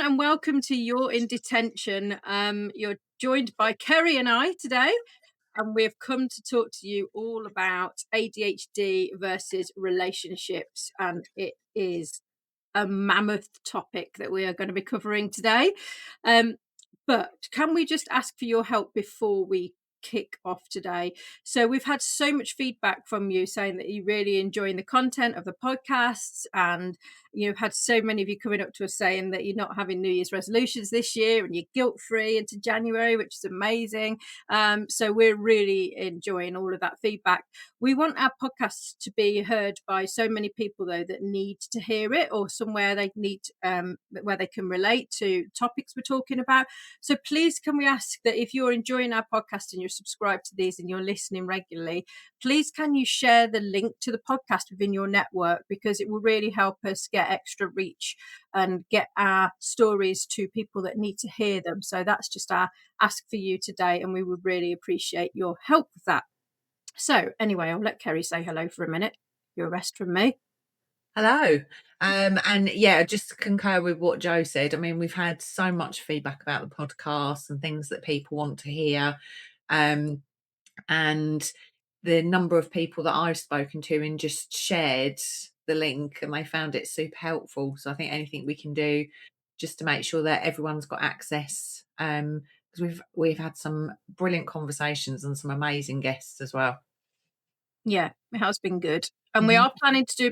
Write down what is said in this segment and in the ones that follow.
everyone, and welcome to You're In Detention. You're joined by Kerry and I today, and we've come to talk to you all about ADHD versus relationships, and it is a mammoth topic that we are going to be covering today. But can we just ask for your help before we kick off today? So we've had so much feedback from you saying that you really enjoying the content of the podcasts, and you've had so many of you coming up to us saying that you're not having New Year's resolutions this year and you're guilt free into January, which is amazing. So we're really enjoying all of that feedback. We want our podcasts to be heard by so many people though that need to hear it, or somewhere they need where they can relate to topics we're talking about. So please, can we ask that if you're enjoying our podcast and you're subscribed to these and you're listening regularly, please can you share the link to the podcast within your network, because it will really help us get extra reach and get our stories to people that need to hear them. So that's just our ask for you today, and we would really appreciate your help with that. So anyway, I'll let Kerry say hello for a minute. Your rest from me. Hello. And yeah, just to concur with what Joe said. I mean, we've had so much feedback about the podcast and things that people want to hear. And the number of people that I've spoken to and just shared the link, and they found it super helpful. So I think anything we can do just to make sure that everyone's got access. Because we've had some brilliant conversations and some amazing guests as well. Yeah, it has been good. And we Mhm. are planning to do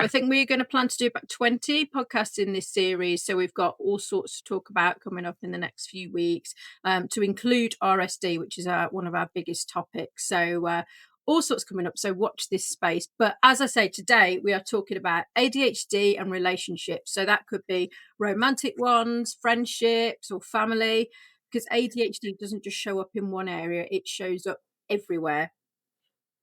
I think we're going to plan to do about 20 podcasts in this series. So we've got all sorts to talk about coming up in the next few weeks, to include RSD, which is one of our biggest topics. So all sorts coming up. So watch this space. But as I say, today we are talking about ADHD and relationships. So that could be romantic ones, friendships, or family, because ADHD doesn't just show up in one area, it shows up everywhere.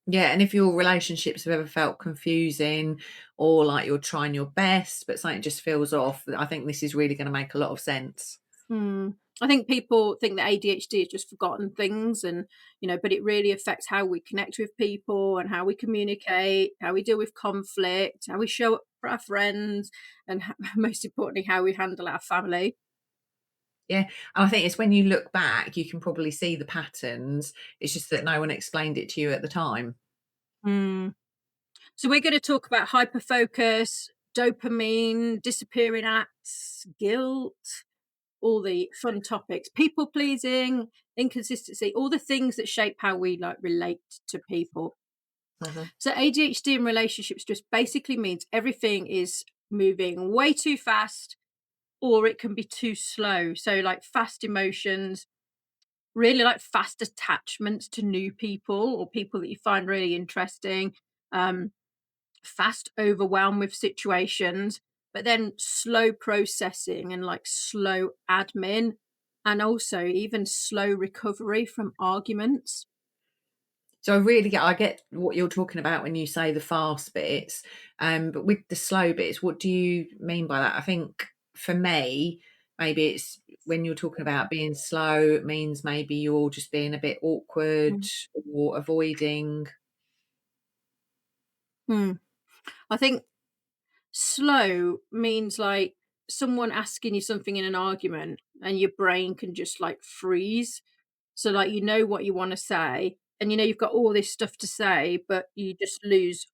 Yeah, and if your relationships have ever felt confusing or like you're trying your best, but something just feels off, I think this is really going to make a lot of sense. Hmm. I think people think that ADHD is just forgotten things, and but it really affects how we connect with people and how we communicate, how we deal with conflict, how we show up for our friends, and most importantly, how we handle our family. Yeah, and I think it's when you look back, you can probably see the patterns. It's just that no one explained it to you at the time. Hmm. So we're going to talk about hyperfocus, dopamine, disappearing acts, guilt, all the fun topics, people pleasing, inconsistency, all the things that shape how we relate to people. Mhm. So ADHD in relationships just basically means everything is moving way too fast, or it can be too slow. So like fast emotions, really like fast attachments to new people or people that you find really interesting, um, fast overwhelm with situations, but then slow processing and like slow admin, and also even slow recovery from arguments. So I get what you're talking about when you say the fast bits, but with the slow bits, what do you mean by that? I think for me, maybe it's when you're talking about being slow, it means maybe you're just being a bit awkward or avoiding. Hmm. I think slow means like someone asking you something in an argument and your brain can just like freeze. So like what you want to say, and you've got all this stuff to say, but you just lose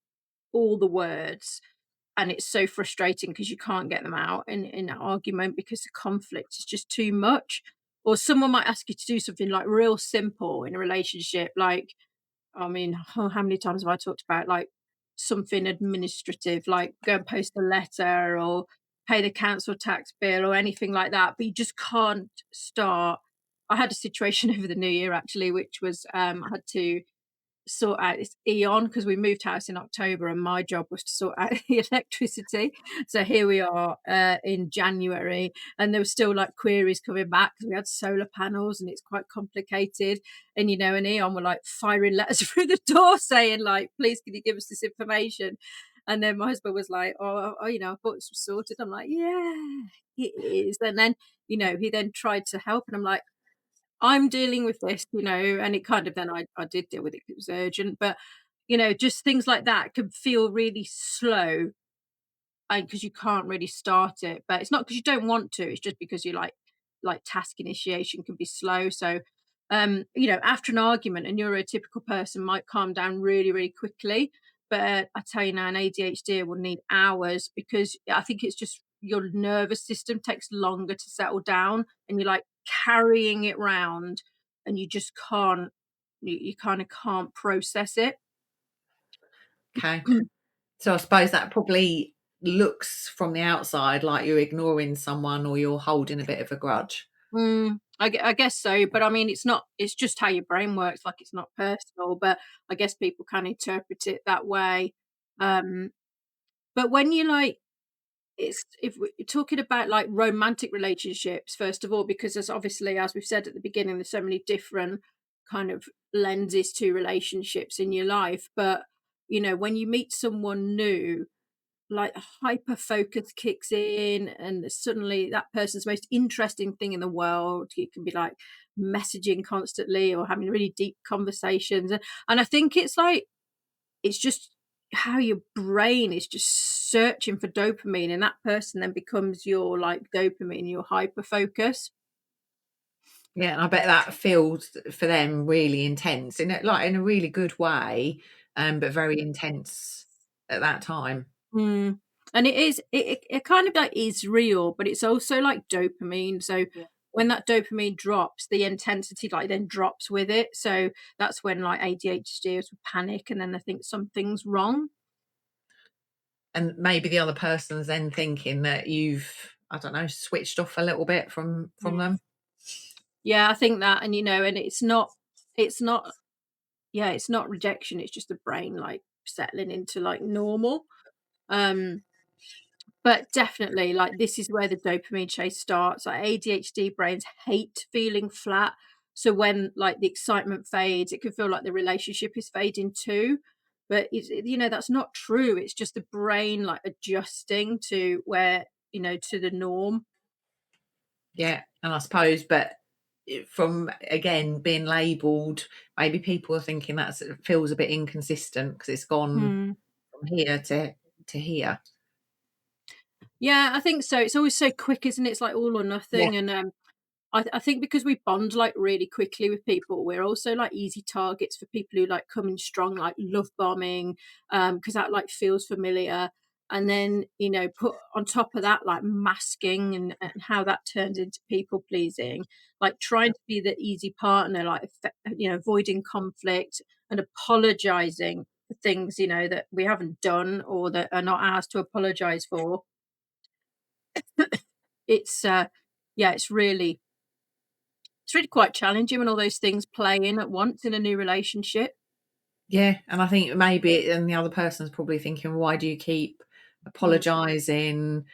all the words, and it's so frustrating because you can't get them out in that argument because the conflict is just too much. Or someone might ask you to do something like real simple in a relationship, like I mean, how many times have I talked about like something administrative, like go and post a letter or pay the council tax bill or anything like that, but you just can't start. I had a situation over the new year actually, which was I had to sort out this Eon because we moved house in October and my job was to sort out the electricity. So here we are in January, and there were still like queries coming back because we had solar panels and it's quite complicated. And and Eon were like firing letters through the door saying like, please can you give us this information? And then my husband was like, I thought this was sorted. I'm like, yeah, it is. And then, he then tried to help and I'm like, I'm dealing with this, and it kind of then I did deal with it 'cause it was urgent, but just things like that can feel really slow. and because you can't really start it. But it's not because you don't want to, it's just because you like task initiation can be slow. So, after an argument, a neurotypical person might calm down really, really quickly. But I tell you now, an ADHD will need hours because I think it's just your nervous system takes longer to settle down, and you're like carrying it round, and you just can't, you kind of can't process it. Okay. So I suppose that probably looks from the outside like you're ignoring someone or you're holding a bit of a grudge. I guess so, but I mean, it's not. It's just how your brain works. Like it's not personal, but I guess people can interpret it that way. Um, but when you like, it's if we're talking about like romantic relationships, first of all, because there's obviously, as we've said at the beginning, there's so many different kind of lenses to relationships in your life. But when you meet someone new, like hyper focus kicks in and suddenly that person's most interesting thing in the world. You can be like messaging constantly or having really deep conversations, and I think it's like it's just how your brain is just searching for dopamine, and that person then becomes your like dopamine, your hyper focus. Yeah, and I bet that feels for them really intense in a really good way, but very intense at that time. Mm. And it kind of like is real, but it's also like dopamine. So when that dopamine drops, the intensity like then drops with it. So that's when like ADHDers would panic and then they think something's wrong. And maybe the other person's then thinking that you've, I don't know, switched off a little bit from Mm. them. Yeah, I think that, and and it's not, yeah, it's not rejection. It's just the brain like settling into like normal. Um, But definitely, like, this is where the dopamine chase starts. Like, ADHD brains hate feeling flat. So when, like, the excitement fades, it can feel like the relationship is fading too. But that's not true. It's just the brain, like, adjusting to where, to the norm. Yeah, and I suppose, but from again being labelled, maybe people are thinking that's it feels a bit inconsistent because it's gone Hmm. from here to here. Yeah, I think so. It's always so quick, isn't it? It's like all or Yeah, nothing. And I think because we bond like really quickly with people, we're also like easy targets for people who like come in strong, like love bombing, because that like feels familiar. And then put on top of that like masking and how that turns into people pleasing, like trying to be the easy partner, like avoiding conflict and apologizing for things that we haven't done or that are not ours to apologize for. It's yeah, it's really quite challenging when all those things play in at once in a new relationship. yeah, and I think maybe and the other person's probably thinking, "Why do you keep Mm, apologising?"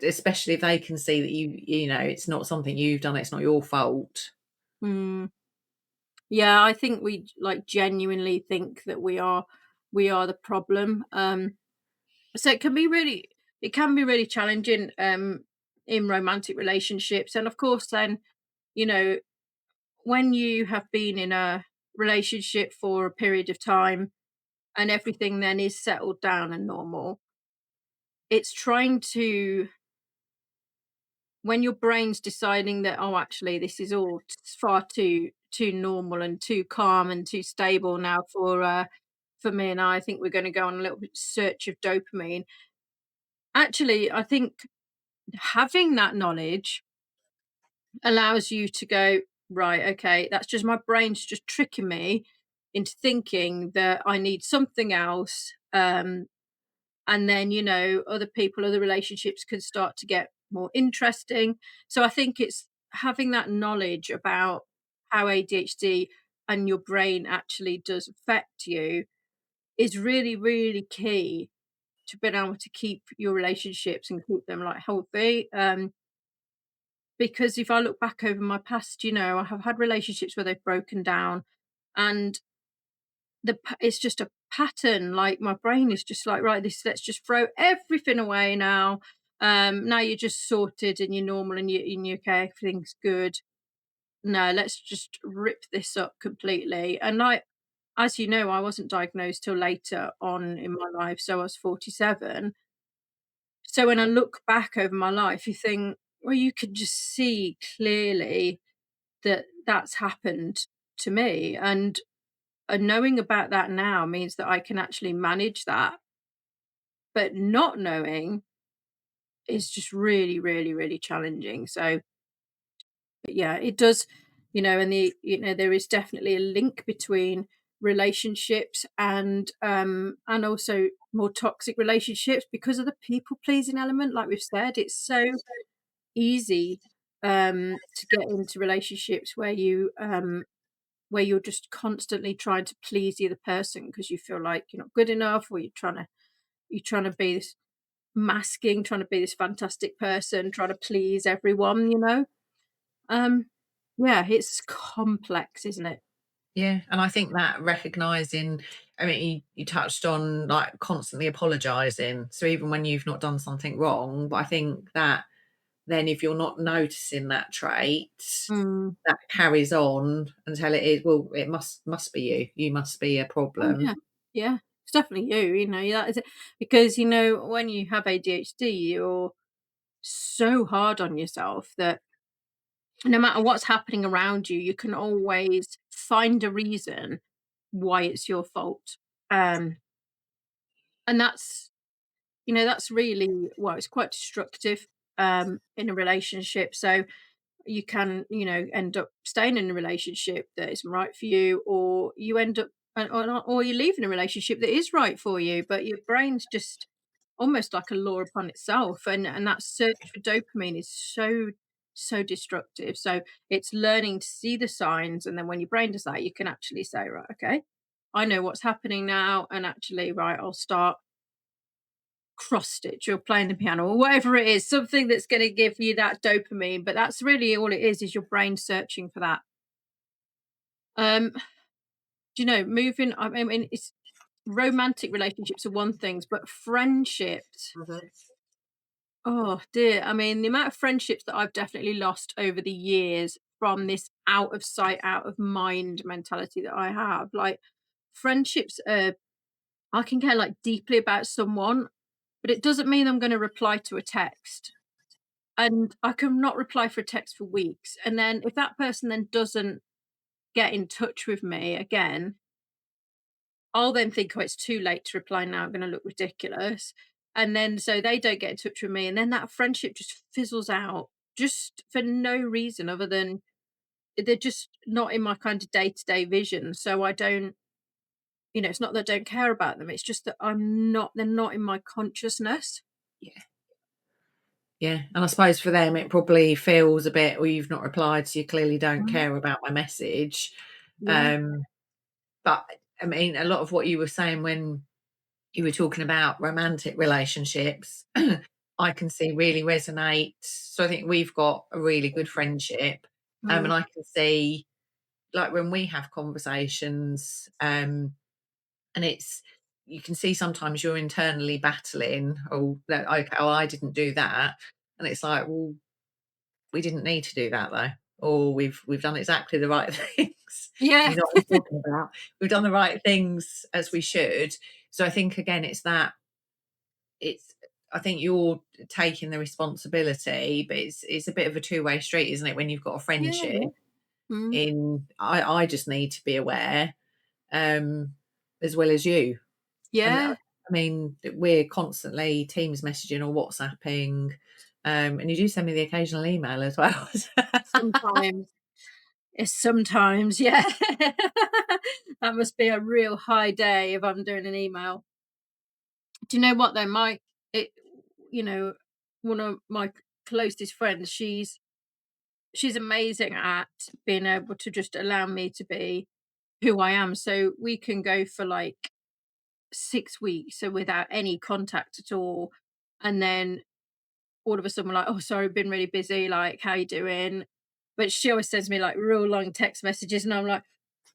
Especially if they can see that it's not something you've done, it's not your fault. mm. Yeah, I think we like genuinely think that we are the problem. So it can be really challenging in romantic relationships, and of course then you know when you have been in a relationship for a period of time and everything then is settled down and normal, it's trying to, when your brain's deciding that, oh, actually this is all far too normal and too calm and too stable now for me, and I think we're going to go on a little bit search of dopamine. Actually, I think having that knowledge allows you to go, right, okay, that's just my brain's just tricking me into thinking that I need something else. And then other people, other relationships can start to get more interesting. So I think it's having that knowledge about how ADHD and your brain actually does affect you is really, really key to being able to keep your relationships and keep them like healthy. Because if I look back over my past, I have had relationships where they've broken down, and it's just a pattern. Like my brain is just like, right, this let's just throw everything away now. Now you're just sorted and you're normal and you're okay, everything's good. No, let's just rip this up completely. And like, as you know, I wasn't diagnosed till later on in my life, so I was 47. So when I look back over my life, you think, well, you could just see clearly that that's happened to me. And knowing about that now means that I can actually manage that. But not knowing is just really, really, really challenging. So, but yeah, it does, and there is definitely a link between relationships and also more toxic relationships because of the people pleasing element. Like we've said, it's so easy to get into relationships where you're just constantly trying to please the other person because you feel like you're not good enough, or you're trying to be this masking, trying to be this fantastic person, trying to please everyone. Um, yeah, it's complex, isn't it? Yeah, and I think that recognizing, I mean, you touched on like constantly apologizing. So even when you've not done something wrong, but I think that then if you're not noticing that trait, Mm. that carries on until it is, well, it must be you. You must be a Oh, problem. yeah. Yeah. It's definitely that is it. Because, when you have ADHD, you're so hard on yourself that no matter what's happening around you, you can always find a reason why it's your fault. Um, and that's really, well, it's quite destructive in a relationship. So you can, end up staying in a relationship that isn't right for you, or you end up, or you leave in a relationship that is right for you, but your brain's just almost like a law upon itself, and that search for dopamine is so destructive. So it's learning to see the signs, and then when your brain does that, you can actually say, right, okay, I know what's happening now, and actually, right, I'll start cross stitch or playing the piano or whatever it is, something that's going to give you that dopamine. But that's really all it is your brain searching for that. Moving, I mean, it's romantic relationships are one thing, but friendships, Mhm. oh dear. I mean, the amount of friendships that I've definitely lost over the years from this out of sight, out of mind mentality that I have. Like, friendships are, I can care like deeply about someone, but it doesn't mean I'm going to reply to a text. And I can not reply for a text for weeks. And then if that person then doesn't get in touch with me again, I'll then think, oh, it's too late to reply now. I'm going to look ridiculous. And then so they don't get in touch with me. And then that friendship just fizzles out just for no reason other than they're just not in my kind of day to day vision. So I don't, it's not that I don't care about them. It's just that they're not in my consciousness. Yeah. Yeah, and I suppose for them, it probably feels a bit, well, you've not replied, so you clearly don't Mm. care about my message. Yeah. Um, but I mean, a lot of what you were saying when you were talking about romantic relationships, I can see really resonate. So I think we've got a really good friendship. Mm. And I can see, like, when we have conversations, and it's, you can see sometimes you're internally battling, oh, that, okay, oh, I didn't do that. And it's like, well, we didn't need to do that though. Or we've done exactly the right things. Yeah. You know what I'm talking about. We've done the right things as we should. So I think again, it's I think you're taking the responsibility, but it's a bit of a two-way street, isn't it? When you've got a Yeah. friendship Yeah. Mm. in, I just need to be aware, um, as well as you. And Yeah. I mean, we're constantly Teams messaging or WhatsApping, and you do send me the occasional email as well. Sometimes. Sometimes, yeah. That must be a real high day if I'm doing an email. Do you know what though? It, you know, one of my closest friends, she's amazing at being able to just allow me to be who I am. So we can go for like 6 weeks so without any contact at all. And then all of a sudden we're like, oh, sorry, been really busy. Like, how you doing? But she always sends me like real long text messages, and I'm like,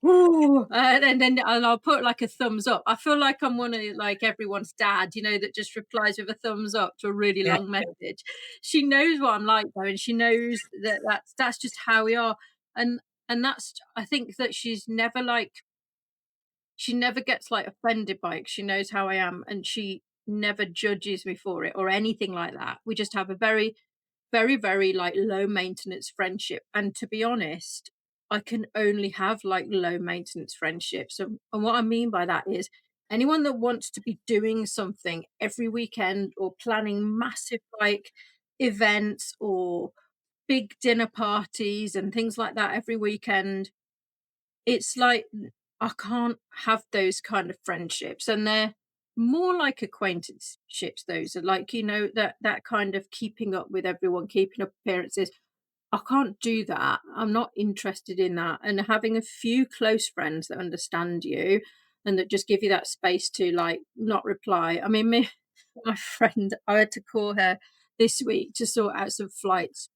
ooh, and I'll put like a thumbs up. I feel like I'm one of like everyone's dad, that just replies with a thumbs up to a really Yeah, long message. She knows what I'm like though, and she knows that that's just how we are, and that's, I think that she never gets like offended by it. 'Cause she knows how I am, and never judges me for it or anything like that. We just have a very, very, very, like, low maintenance friendship, and to be honest, I can only have, like, low maintenance friendships, and what I mean by that is anyone that wants to be doing something every weekend or planning massive, like, events or big dinner parties and things like that every weekend, it's like I can't have those kind of friendships, and they're more like acquaintanceships. Those are like, that kind of keeping up with everyone, keeping up appearances. I can't do that. I'm not interested in that. And having a few close friends that understand you and that just give you that space to like not reply. I mean, me, my friend, I had to call her this week to sort out some flights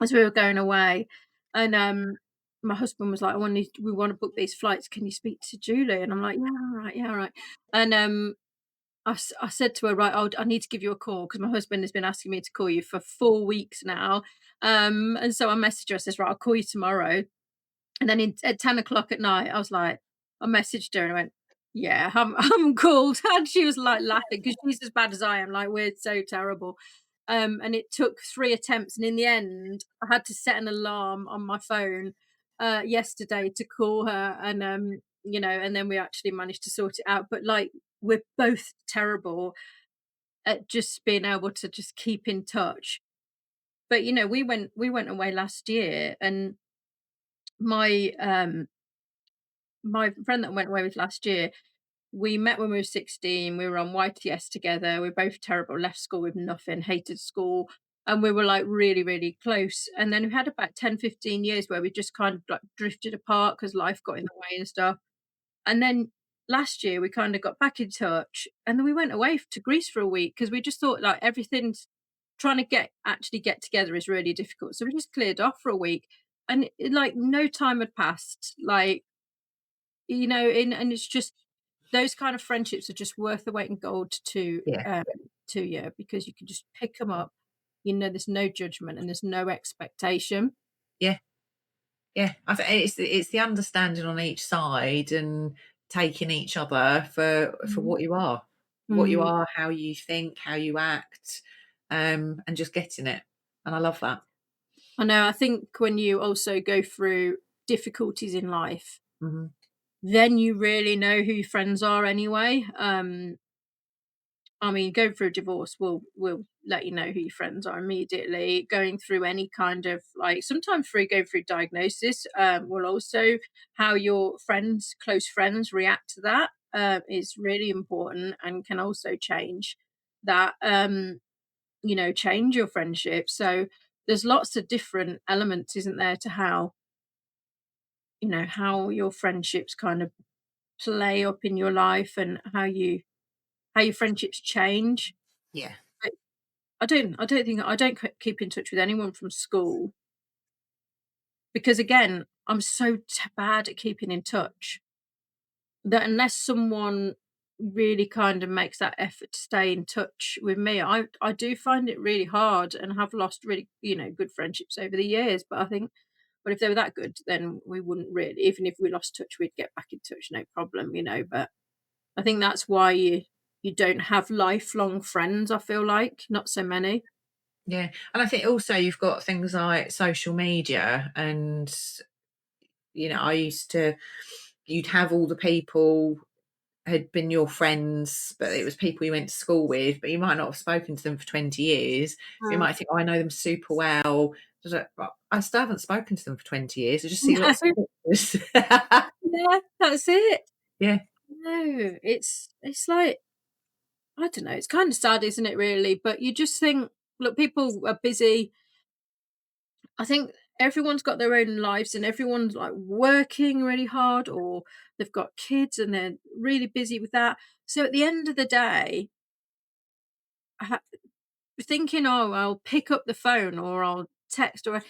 as we were going away, and, my husband was like, We wanna book these flights, can you speak to Julie?" And I'm like, "Yeah, all right, yeah, all right." And, I said to her, "Right, I need to give you a call because my husband has been asking me to call you for 4 weeks now." And so I messaged her, I says, "Right, I'll call you tomorrow." And then at 10 o'clock at night, I messaged her and I went, "Yeah, I'm called." And she was like laughing because she's as bad as I am. Like, we're so terrible. And it took 3 attempts. And in the end, I had to set an alarm on my phone yesterday to call her. And then we actually managed to sort it out. But like, we're both terrible at just being able to just keep in touch. But we went away last year, and my my friend that I went away with last year, we met when we were 16. We were on YTS together. We're both terrible, left school with nothing, hated school. And we were like really, really close. And then we had about 10, 15 years where we just kind of like drifted apart because life got in the way and stuff. And then last year we kind of got back in touch. And then we went away to Greece for a week because we just thought like everything's trying to get together is really difficult. So we just cleared off for a week. And like no time had passed. Like, and it's just those kind of friendships are just worth the weight in gold Yeah, to you because you can just pick them up. There's no judgment and there's no expectation. yeah, yeah. I think it's the understanding on each side and taking each other for Mhm. what you Mm. are, how you think, how you act, and just getting it. And I love that. I know. I think when you also go through difficulties in life, Mhm. then you really know who your friends are anyway. I mean, going through a divorce will let you know who your friends are immediately. Going through any kind of like sometimes through going through diagnosis, will also how your friends, close friends, react to that is really important and can also change that. Change your friendship. So there's lots of different elements, isn't there, to how your friendships kind of play up in your life and how your friendships change. Yeah, I don't keep in touch with anyone from school because again, I'm so bad at keeping in touch that unless someone really kind of makes that effort to stay in touch with me, I do find it really hard and have lost really, good friendships over the years. But I think, but if they were that good, then we wouldn't really, even if we lost touch, we'd get back in touch, no problem. But I think that's why you don't have lifelong friends, I feel like, not so many. yeah. And I think also you've got things like social media and I used to you'd have all the people had been your friends, but it was people you went to school with, but you might not have spoken to them for 20 years. You Mm. might think, "Oh, I know them super well." Just like, "Well, I still haven't spoken to them for 20 years. I just see lots of pictures." Yeah, that's it. Yeah, No, it's like I don't know, it's kind of sad, isn't it, really? But you just think, look, people are busy. I think everyone's got their own lives and everyone's like working really hard or they've got kids and they're really busy with that. So at the end of the day, ha- thinking, oh, I'll pick up the phone or I'll text or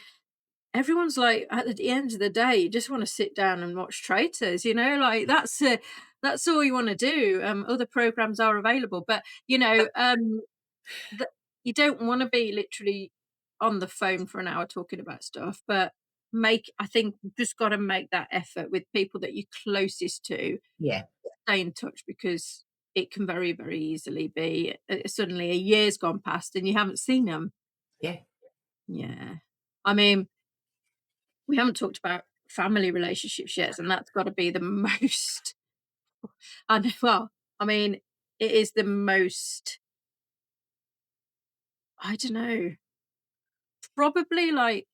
everyone's like at the end of the day, you just want to sit down and watch traitors, like that's all you want to do. Other programs are available, but th you don't wanna be literally on the phone for an hour talking about stuff, but I think you've just gotta make that effort with people that you're closest to, yeah, stay in touch because it can very, very easily be, suddenly a year's gone past and you haven't seen them. Yeah. Yeah. I mean, we haven't talked about family relationships yet, and that's gotta be the most and well, I mean, it is the most, I don't know, probably, like,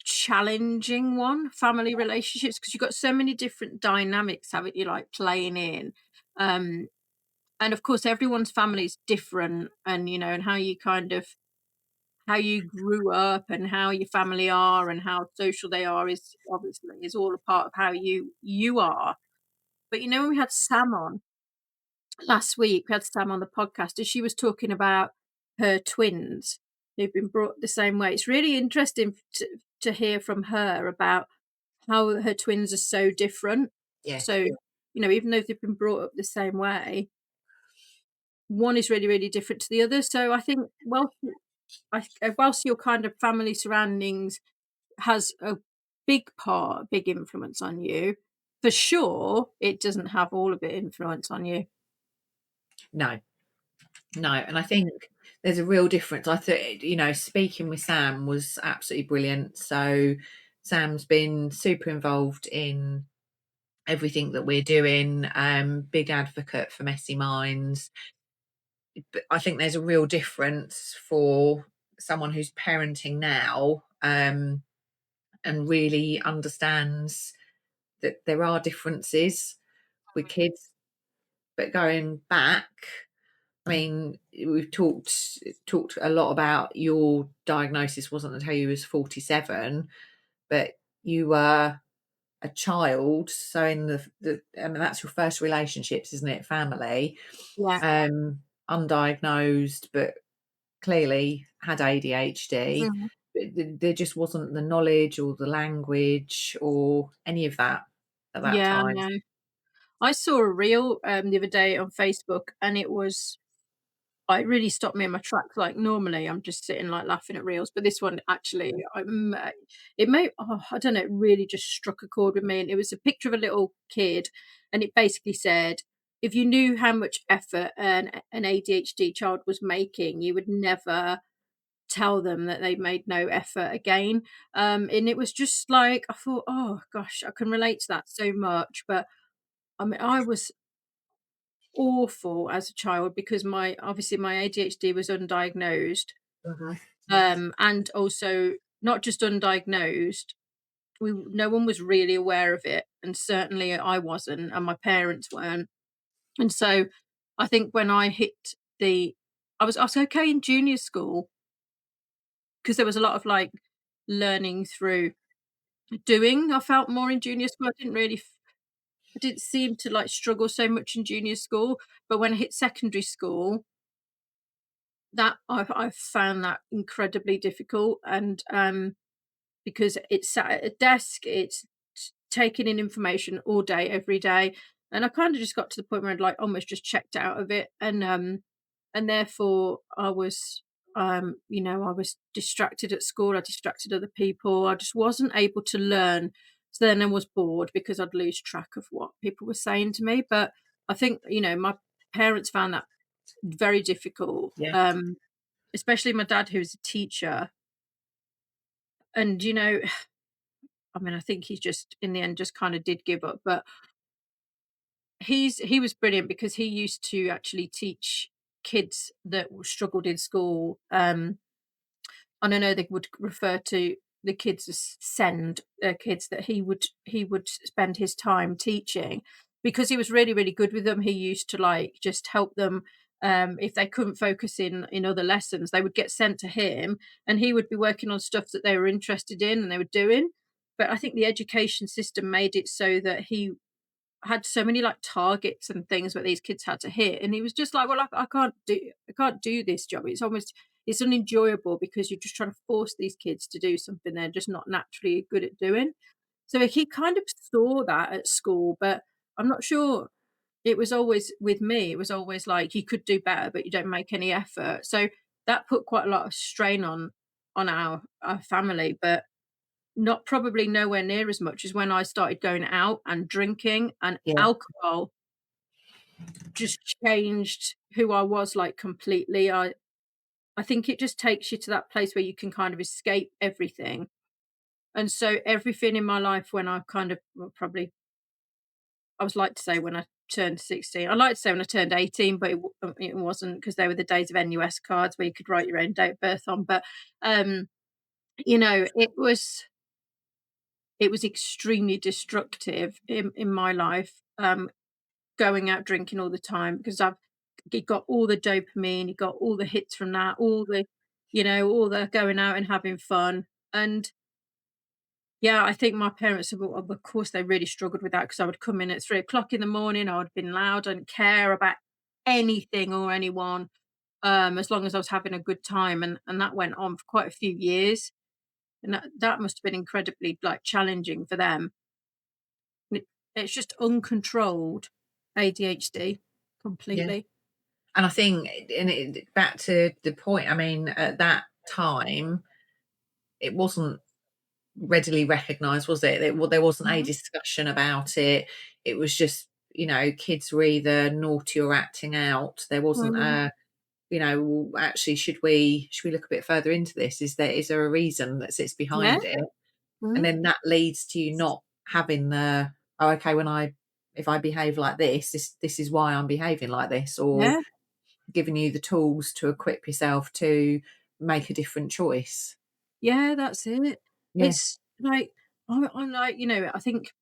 challenging one, family relationships, because 'cause you've got so many different dynamics, haven't you, like, playing in. Um, and of course, everyone's family is different and, and how you kind of how you grew up and how your family are and how social they are is obviously is all a part of how you are. But, when we had Sam on last week, we had Sam on the podcast, and she was talking about her twins who've been brought up the same way. It's really interesting to hear from her about how her twins are so different. Yeah. So, even though they've been brought up the same way, one is really, really different to the other. So I think, whilst your kind of family surroundings has a big influence on you, for sure, it doesn't have all of it influence on you. No, no, and I think there's a real difference. I think, speaking with Sam was absolutely brilliant. So Sam's been super involved in everything that we're doing, big advocate for Messy Minds. But I think there's a real difference for someone who's parenting now, and really understands that there are differences with kids. But going back, I mean, we've talked a lot about your diagnosis wasn't until you was 47, but you were a child. So in I mean, that's your first relationships, isn't it? Family, Yeah. undiagnosed, but clearly had ADHD. Mhm. But there just wasn't the knowledge or the language or any of that at that Yeah, I time. know. I saw a reel the other day on Facebook, and it really stopped me in my tracks. Like normally, I'm just sitting like laughing at reels, but this one actually, it may, I don't know, it really just struck a chord with me. And it was a picture of a little kid, and it basically said, if you knew how much effort an ADHD child was making, you would never tell them that they made no effort again. And it was just like I thought, oh gosh, I can relate to that so much. But I mean, I was awful as a child because my obviously my ADHD was undiagnosed, Mhm. and also not just undiagnosed. No one was really aware of it, and certainly I wasn't, and my parents weren't. And so, I think when I hit I was okay in junior school because there was a lot of like learning through doing. I felt more in junior school. I didn't seem to like struggle so much in junior school, but when I hit secondary school, that I found that incredibly difficult, and, because it's sat at a desk, it's taking in information all day, every day, and I kinda just got to the point where I'd, like, almost just checked out of it, and therefore I was distracted at school, I distracted other people, I just wasn't able to learn, so then I was bored because I'd lose track of what people were saying to me, but I think, my parents found that very difficult, Yeah. especially my dad who's a teacher, and, I mean, I think he just in the end just kinda did give up, but he was brilliant because he used to actually teach kids that struggled in school, and I know they would refer to the kids as send, kids that he would spend his time teaching because he was really, really good with them. He used to, like, just help them, if they couldn't focus in other lessons, they would get sent to him, and he would be working on stuff that they were interested in and they were doing. But I think the education system made it so that he had so many, like, targets and things that these kids had to hit, and he was just like, "Well, I can't do this job." It's unenjoyable because you're just trying to force these kids to do something they're just not naturally good at doing. So he kind of saw that at school, but I'm not sure it was always with me, it was always like, "You could do better, but you don't make any effort." So that put quite a lot of strain on our family, but not probably nowhere near as much as when I started going out and drinking and Yeah. alcohol. just changed who I was, like, completely. I think it just takes you to that place where you can kind of escape everything, and so everything in my life when I kind of well, probably I was like to say when I turned 16. I like to say when I turned 18, but it wasn't because they were the days of NUS cards where you could write your own date of birth on, but, um, it was extremely destructive in my life, going out drinking all the time because I've it got all the dopamine, you got all the hits from that, all the going out and having fun. And yeah, I think my parents, of course, they really struggled with that because I would come in at 3 o'clock in the morning. I would have been loud, I didn't care about anything or anyone, as long as I was having a good time. And that went on for quite a few years. And that must have been incredibly like challenging for them. It's just uncontrolled ADHD Yeah. completely. And I think, and back to the point, I mean, at that time, it wasn't readily recognised, was it? There wasn't a Mhm. discussion about it. It was just, kids were either naughty or acting out. There wasn't Mm, a, well, actually, should we look a bit further into this? Is there a reason that sits yeah, behind it? And mhm, then that leads to you not having the, oh, okay, if I behave like this is why I'm behaving like this, or yeah, giving you the tools to equip yourself to make a different choice. yeah, that's it. Yeah. It's like I'm like, I think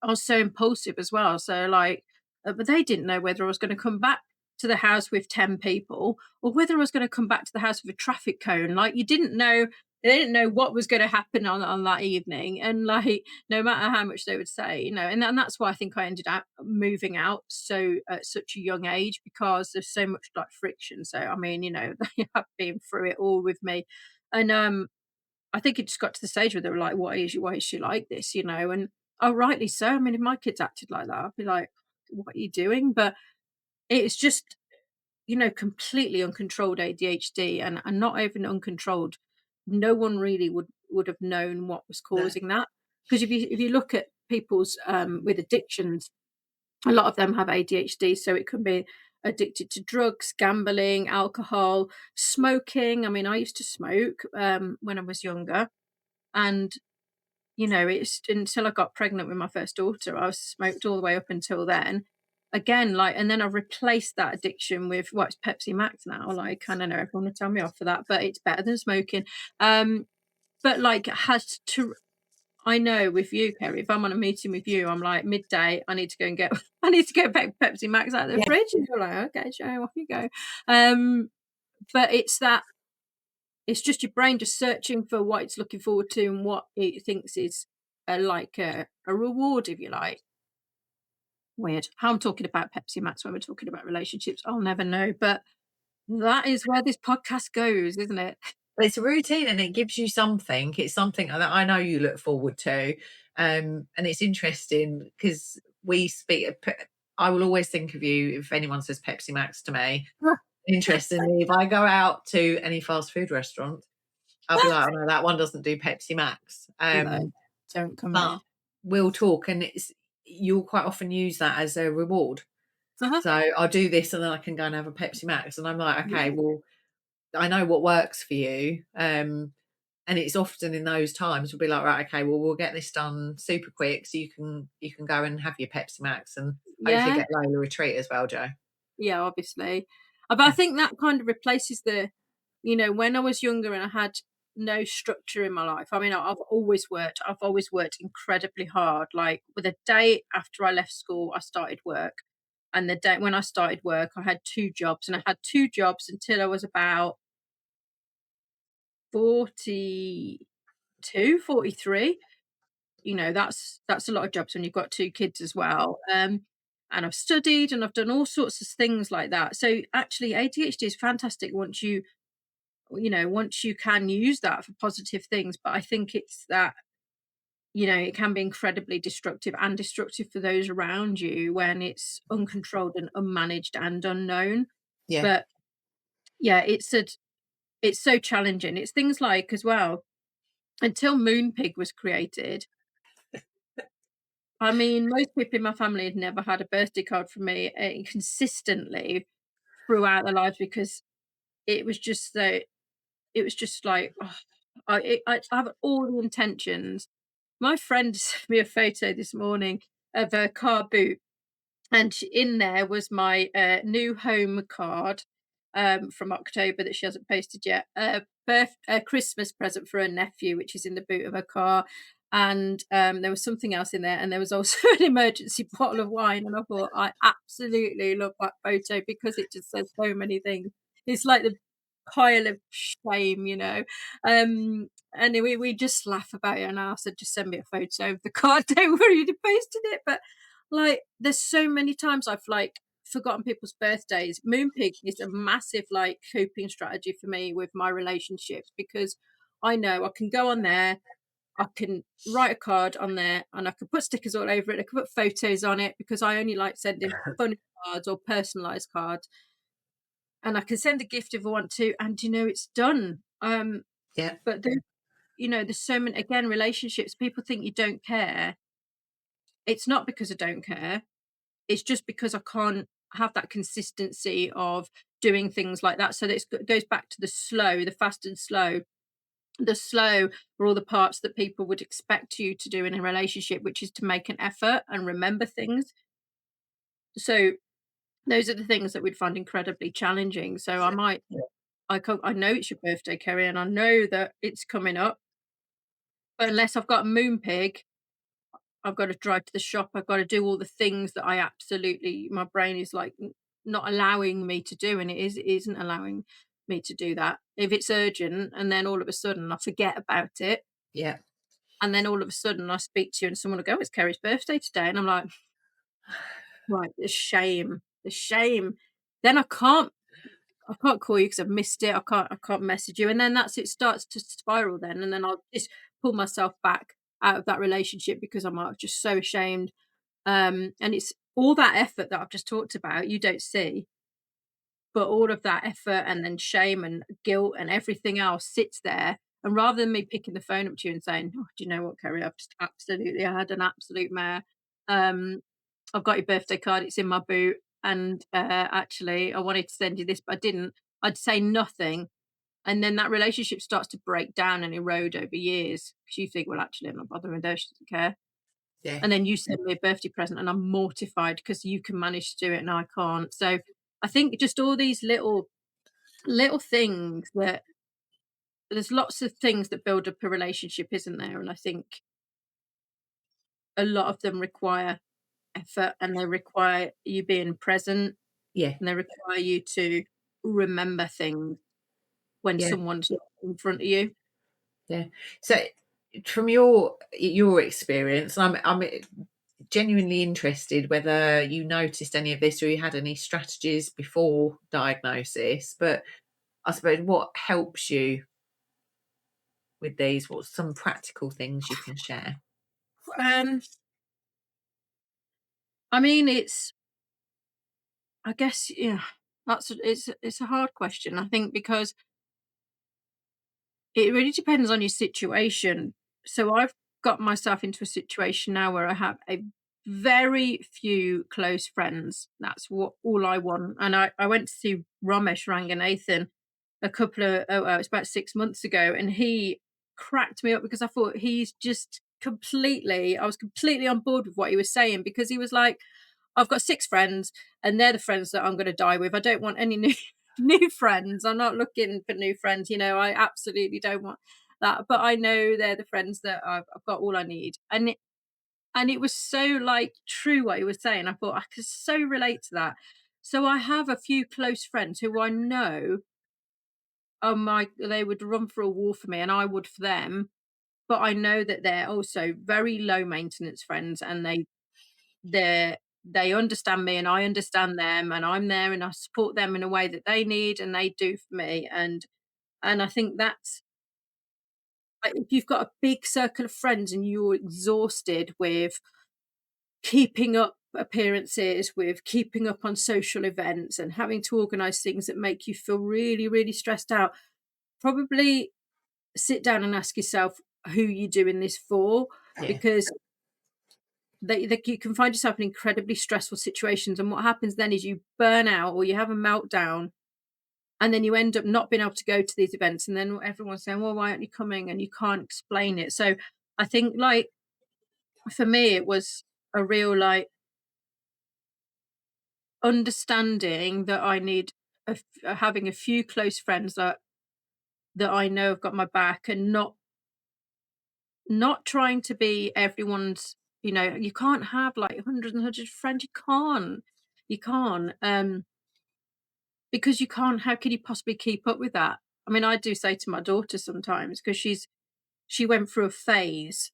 I was so impulsive as well. So like, but they didn't know whether I was going to come back to the house with 10 people or whether I was going to come back to the house with a traffic cone. Like you didn't know, they didn't know what was going to happen on that evening. And like, no matter how much they would say, and that's why I think I ended up moving out so at such a young age because there's so much like friction. So, I mean, they have been through it all with me. And, I think it just got to the stage where they were like, why is she like this?" And oh, rightly so. I mean, if my kids acted like that, I'd be like, "What are you doing?" But it's just, completely uncontrolled ADHD and not even uncontrolled. No one really would have known what was No. causing that. Because if you look at people's with addictions, a lot of them have ADHD, so it could be addicted to drugs, gambling, alcohol, smoking. I mean, I used to smoke when I was younger, and it's until I got pregnant with my first daughter, I was smoked all the way up until then. Again, like, and then I've replaced that addiction with it's Pepsi Max now. Like, I don't know, everyone will tell me off for that, but it's better than smoking. But like, it has to. I know with you, Kerry, if I'm on a meeting with you, I'm like midday. I need to go and get. I need to get Pepsi Max out of the Yeah. fridge, and you're like, okay, sure, off you go. Um, but it's just your brain just searching for what it's looking forward to and what it thinks is a reward, if you like. Weird. How I'm talking about Pepsi Max when we're talking about relationships, I'll never know. But that is where this podcast goes, isn't it? But it's a routine and it gives you something. It's something that I know you look forward to. And it's interesting because we speak, I will always think of you if anyone says Pepsi Max to me. Interestingly, if I go out to any fast food restaurant, I'll be like, oh no, that one doesn't do Pepsi Max. No, don't come But here. we'll talk, and you'll quite often use that as a reward. Uh-huh. So I'll do this, and then I can go and have a Pepsi Max, and I'm like, okay, Yeah. well, I know what works for you. And it's often in those times we'll be like, right, okay, well, we'll get this done super quick, so you can go and have your Pepsi Max, and hopefully Yeah. get Lola a treat as well, Joe. Yeah, obviously. But I think that kind of replaces when I was younger and I had no structure in my life. I mean, I've always worked incredibly hard. Like with a day after I left school, I started work. And the day when I started work, I had two jobs and I had two jobs until I was about 42, 43. That's a lot of jobs when you've got two kids as well. And I've studied and I've done all sorts of things like that. So actually ADHD is fantastic once you can use that for positive things. But I think it's that, it can be incredibly destructive for those around you when it's uncontrolled and unmanaged and unknown. Yeah. But yeah, it's so challenging. It's things like as well, until Moonpig was created, I mean, most people in my family had never had a birthday card from me, consistently throughout their lives because it was just so it was just like, I have all the intentions. My friend sent me a photo this morning of a car boot, and in there was my new home card from October that she hasn't posted yet. A Christmas present for her nephew, which is in the boot of her car. And there was something else in there, and there was also an emergency bottle of wine. And I thought, I absolutely love that photo because it just says so many things. It's like the pile of shame, you know. And we just laugh about it. And I said, just send me a photo of the card. Don't worry, you posted it. But like, there's so many times I've, like, forgotten people's birthdays. Moonpig is a massive, like, coping strategy for me with my relationships because I know I can go on there, I can write a card on there, and I can put stickers all over it. I can put photos on it because I only like sending funny cards or personalized cards. And I can send a gift if I want to, and it's done. Yeah, But there's so many, again, relationships. People think you don't care. It's not because I don't care. It's just because I can't have that consistency of doing things like that. So that it goes back to the slow, the fast and slow. The slow are all the parts that people would expect you to do in a relationship, which is to make an effort and remember things. So those are the things that we'd find incredibly challenging. So I know it's your birthday, Kerry, and I know that it's coming up. But unless I've got a moon pig, I've got to drive to the shop. I've got to do all the things that I absolutely, my brain is like not allowing me to do, and it isn't allowing me to do that. If it's urgent, and then all of a sudden I forget about it, yeah, and then all of a sudden I speak to you, and someone will go, "It's Kerry's birthday today," and I'm like, "Right, the shame." Then I can't call you because I've missed it. I can't message you, and then it starts to spiral. Then, and then I'll just pull myself back out of that relationship because I'm just so ashamed. And it's all that effort that I've just talked about, you don't see, but all of that effort and then shame and guilt and everything else sits there. And rather than me picking the phone up to you and saying, "Oh, do you know what, Kerry? I had an absolute mare. Um, I've got your birthday card. It's in my boot. And actually, I wanted to send you this, but I didn't." I'd say nothing. And then that relationship starts to break down and erode over years because you think, well, actually, I'm not bothering with her. She doesn't care. yeah, And then you send me a birthday present and I'm mortified because you can manage to do it and I can't. So I think just all these little things that there's lots of things that build up a relationship, isn't there? And I think a lot of them require effort and they require you being present yeah, and they require you to remember things when yeah, someone's not in front of you. yeah. So, from your experience, I'm genuinely interested whether you noticed any of this or you had any strategies before diagnosis. But I suppose what helps you with these? What's some practical things you can share? Um, I mean, I guess, yeah, it's a hard question. I think because it really depends on your situation. So I've got myself into a situation now where I have a very few close friends. That's what all I want. And I went to see Ramesh Ranganathan a couple of it's about 6 months ago, and he cracked me up because I thought he's just completely I was completely on board with what he was saying because he was like, I've got 6 friends, and they're the friends that I'm gonna die with. I don't want any new new friends. I'm not looking for new friends, I absolutely don't want that, but I know they're the friends that I've got all I need, and it was so, like, true what he was saying. I thought I could so relate to that. So I have a few close friends who I know, they would run for a wall for me, and I would for them, but I know that they're also very low maintenance friends, and they understand me and I understand them, and I'm there and I support them in a way that they need and they do for me. And I think that's, like, if you've got a big circle of friends and you're exhausted with keeping up appearances, with keeping up on social events and having to organize things that make you feel really, really stressed out, probably sit down and ask yourself who you're doing this for, Yeah, because that you can find yourself in incredibly stressful situations, and what happens then is you burn out or you have a meltdown, and then you end up not being able to go to these events, and then everyone's saying, "Well, why aren't you coming?" And you can't explain it. So I think, like, for me, it was a real, like, understanding that I need having a few close friends that I know have got my back, and not trying to be everyone's. You can't have like hundreds and hundreds of friends. You can't. Because you can't. How could you possibly keep up with that? I mean, I do say to my daughter sometimes, because she went through a phase.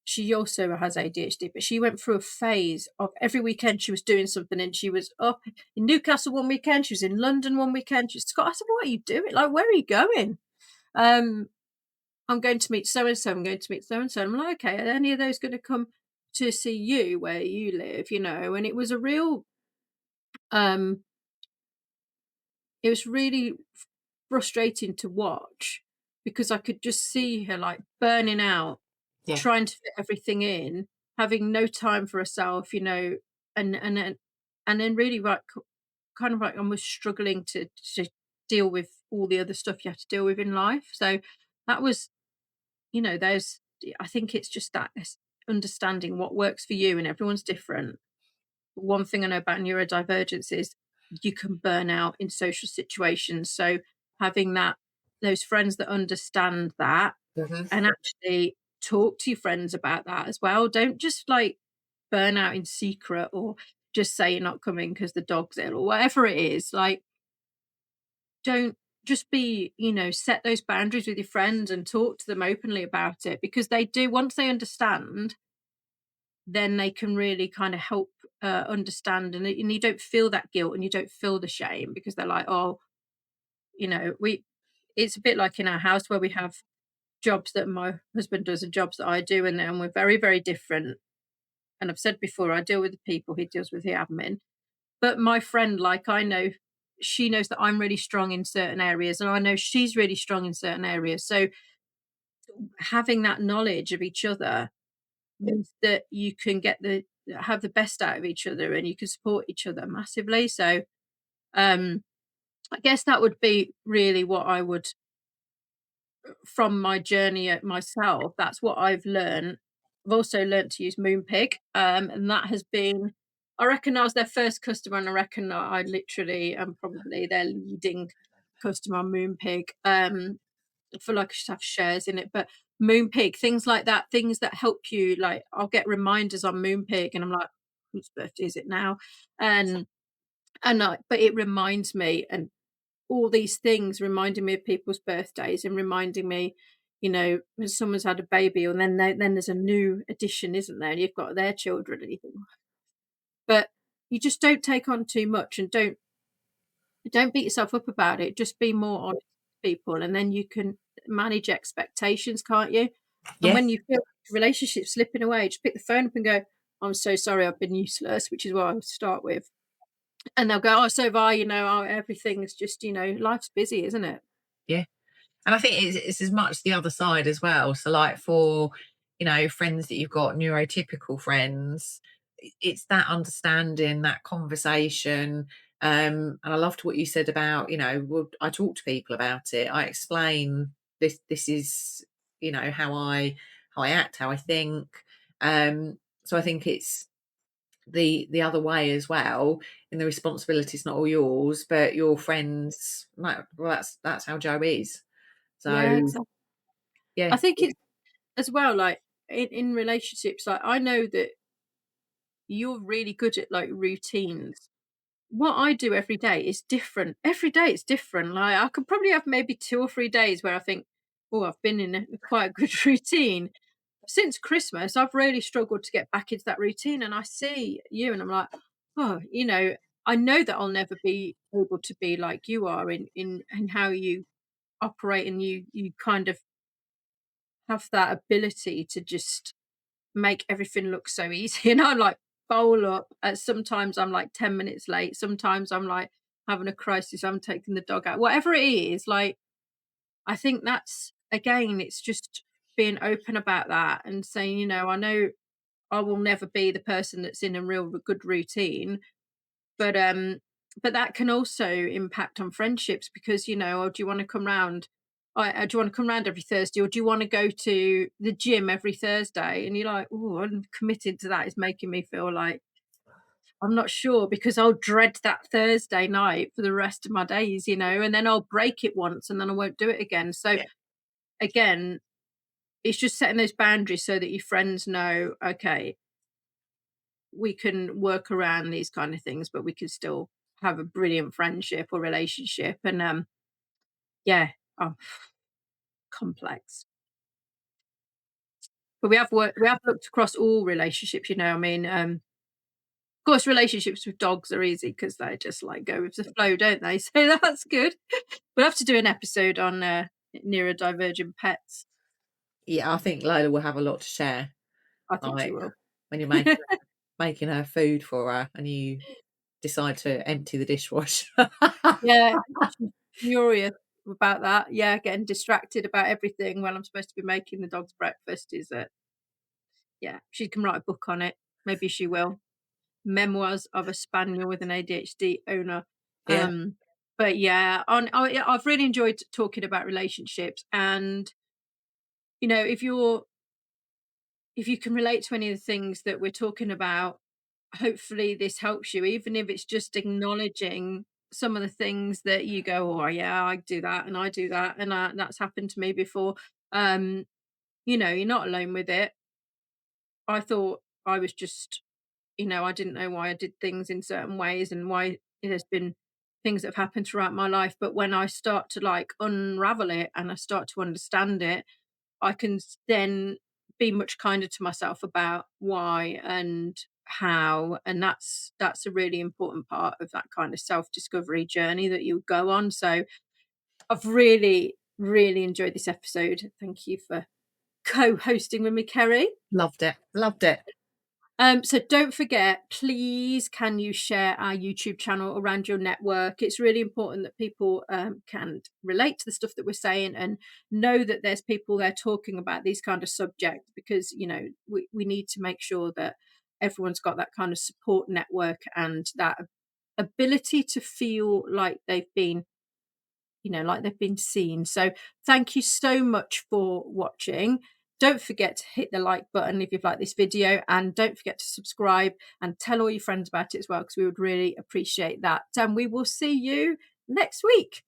She also has ADHD, but she went through a phase of every weekend she was doing something, and she was up in Newcastle one weekend, she was in London one weekend. She's Scott. I said, "What are you doing? Like, where are you going?" Um, I'm going to meet so and so. I'm going to meet so and so. I'm like, okay, are any of those going to come to see you where you live? And it was a real, um, it was really frustrating to watch, because I could just see her like burning out, Yeah. trying to fit everything in, having no time for herself, and then really like kind of like almost struggling to deal with all the other stuff you have to deal with in life. So that was, there's I think it's just that understanding what works for you, and everyone's different. One thing I know about neurodivergence is you can burn out in social situations. So having those friends that understand that, Mhm. and actually talk to your friends about that as well. Don't just like burn out in secret, or just say you're not coming because the dog's ill or whatever it is. Like, don't just set those boundaries with your friends and talk to them openly about it, because they do, once they understand, then they can really kind of help understand, and you don't feel that guilt and you don't feel the shame, because they're like, oh, we it's a bit like in our house where we have jobs that my husband does and jobs that I do, and we're very, very different. And I've said before, I deal with the people, he deals with the admin. But my friend, like, I know she knows that I'm really strong in certain areas, and I know she's really strong in certain areas. So having that knowledge of each other means that you can have the best out of each other, and you can support each other massively. So um I guess that would be really what I would, from my journey at myself, that's what I've learned. I've also learnt to use Moonpig, and that has been, I reckon I was their first customer, and I reckon I literally am probably their leading customer on Moonpig. I feel like I should have shares in it, but Moonpig, things like that, things that help you, like, I'll get reminders on Moonpig, and I'm like, "Whose birthday is it now?" And but it reminds me, and all these things reminding me of people's birthdays, and reminding me, when someone's had a baby, and then there's a new addition, isn't there? And you've got their children, and you think, but you just don't take on too much, and don't beat yourself up about it. Just be more honest with people, and then you can manage expectations, can't you? And Yeah. when you feel relationships slipping away, just pick the phone up and go, "I'm so sorry, I've been useless," which is what I would start with. And they'll go, "Oh, so have I, oh, everything's just, life's busy, isn't it?" Yeah. And I think it's as much the other side as well. So, like for friends that you've got, neurotypical friends, it's that understanding, that conversation. And I loved what you said about I talk to people about it. I explain this. This is how I act, how I think. So I think it's the other way as well. In the responsibility is not all yours, but your friends. Like, well, that's how Joe is. Yeah, So exactly. yeah, I think it's as well, like, in relationships, like, I know that you're really good at like routines. What I do every day is different. Every day it's different. Like, I could probably have maybe 2 or 3 days where I think, oh, I've been in a quite a good routine. Since Christmas, I've really struggled to get back into that routine. And I see you, and I'm like, oh, I know that I'll never be able to be like you are in how you operate, and you kind of have that ability to just make everything look so easy. And I'm like, bowl up. Sometimes I'm like 10 minutes late. Sometimes I'm like having a crisis. I'm taking the dog out. Whatever it is, like, I think that's, again, it's just being open about that and saying, I know I will never be the person that's in a real good routine. But that can also impact on friendships because, "Oh, do you wanna come round? Do you wanna come round every Thursday, or do you wanna go to the gym every Thursday?" And you're like, "Oh, I'm committed to that." It's making me feel like I'm not sure because I'll dread that Thursday night for the rest of my days, and then I'll break it once and then I won't do it again. So Yeah. again, it's just setting those boundaries so that your friends know, okay, we can work around these kind of things, but we can still have a brilliant friendship or relationship. And yeah, oh, complex. But we have looked across all relationships, I mean, of course, relationships with dogs are easy because they just like go with the flow, don't they? So that's good. We'll have to do an episode on neurodivergent pets. Yeah, I think Lola will have a lot to share, I think she like, will. when you're making her food for her and you decide to empty the dishwasher. Yeah, she's furious about that. Yeah, getting distracted about everything when I'm supposed to be making the dog's breakfast is yeah, she can write a book on it. Maybe she will. Memoirs of a spaniel with an ADHD owner. Yeah, Um, but yeah, yeah, I've really enjoyed talking about relationships, and if you can relate to any of the things that we're talking about, hopefully this helps you, even if it's just acknowledging some of the things that you go, oh yeah, I do that and I do that, and that's happened to me before. Um, you're not alone with it. I thought I was just, I didn't know why I did things in certain ways and why there's been things that have happened throughout my life. But when I start to like unravel it and I start to understand it, I can then be much kinder to myself about why and how, and that's a really important part of that kind of self-discovery journey that you go on. So I've really, really enjoyed this episode. Thank you for co-hosting with me, Kerry. loved it, loved it. So don't forget, please, can you share our YouTube channel around your network? It's really important that people can relate to the stuff that we're saying and know that there's people there talking about these kind of subjects because, we need to make sure that everyone's got that kind of support network and that ability to feel like they've been seen. So thank you so much for watching. Don't forget to hit the like button if you've liked this video, and don't forget to subscribe and tell all your friends about it as well, because we would really appreciate that. And we will see you next week.